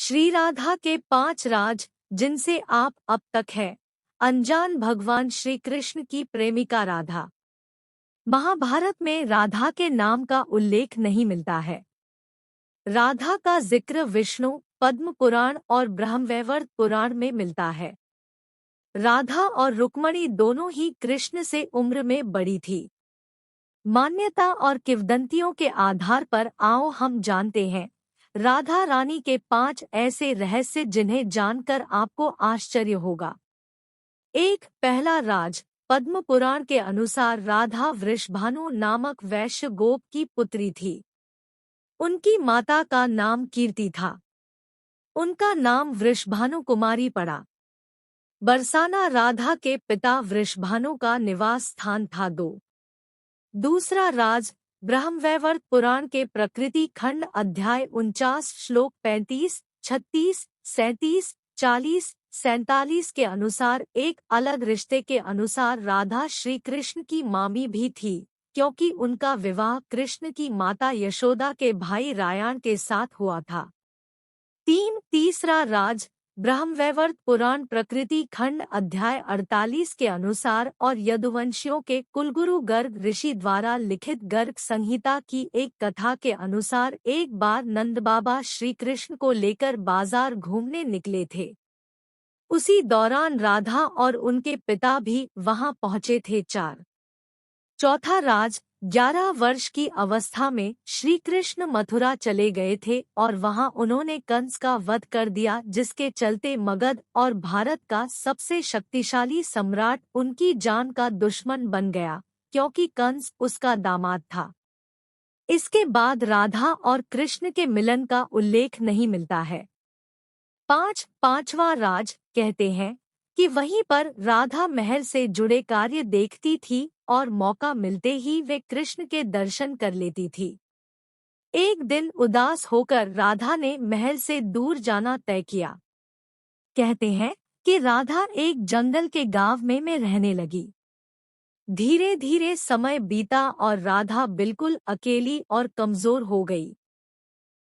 श्री राधा के 5 राज जिनसे आप अब तक है अनजान। भगवान श्री कृष्ण की प्रेमिका राधा। महाभारत में राधा के नाम का उल्लेख नहीं मिलता है। राधा का जिक्र विष्णु पद्म पुराण और ब्रह्मवैवर्त पुराण में मिलता है। राधा और रुक्मणी दोनों ही कृष्ण से उम्र में बड़ी थी। मान्यता और किंवदंतियों के आधार पर आओ हम जानते हैं राधा रानी के 5 ऐसे रहस्य जिन्हें जानकर आपको आश्चर्य होगा। पहला राज। पद्म पुराण के अनुसार राधा वृषभानु नामक वैश्य गोप की पुत्री थी। उनकी माता का नाम कीर्ति था। उनका नाम वृषभानु कुमारी पड़ा। बरसाना राधा के पिता वृषभानु का निवास स्थान था। दूसरा राज। ब्रह्मवैवर्त पुराण के प्रकृति खंड अध्याय 49 श्लोक 35, 36, 37, 40, 47 के अनुसार एक अलग रिश्ते के अनुसार राधा श्री कृष्ण की मामी भी थी, क्योंकि उनका विवाह कृष्ण की माता यशोदा के भाई रायाण के साथ हुआ था। तीसरा राज। ब्रह्मवैवर्त पुराण प्रकृति खंड अध्याय 48 के अनुसार और यदुवंशियों के कुलगुरु गर्ग ऋषि द्वारा लिखित गर्ग संहिता की एक कथा के अनुसार एक बार नंदबाबा श्री कृष्ण को लेकर बाजार घूमने निकले थे। उसी दौरान राधा और उनके पिता भी वहां पहुंचे थे। चौथा राज। 11 वर्ष की अवस्था में श्री कृष्ण मथुरा चले गए थे और वहां उन्होंने कंस का वध कर दिया, जिसके चलते मगध और भारत का सबसे शक्तिशाली सम्राट उनकी जान का दुश्मन बन गया, क्योंकि कंस उसका दामाद था। इसके बाद राधा और कृष्ण के मिलन का उल्लेख नहीं मिलता है। पांचवा राज। कहते हैं कि वहीं पर राधा महल से जुड़े कार्य देखती थी और मौका मिलते ही वे कृष्ण के दर्शन कर लेती थी। एक दिन उदास होकर राधा ने महल से दूर जाना तय किया। कहते हैं कि राधा एक जंगल के गांव में रहने लगी। धीरे धीरे समय बीता और राधा बिल्कुल अकेली और कमजोर हो गई।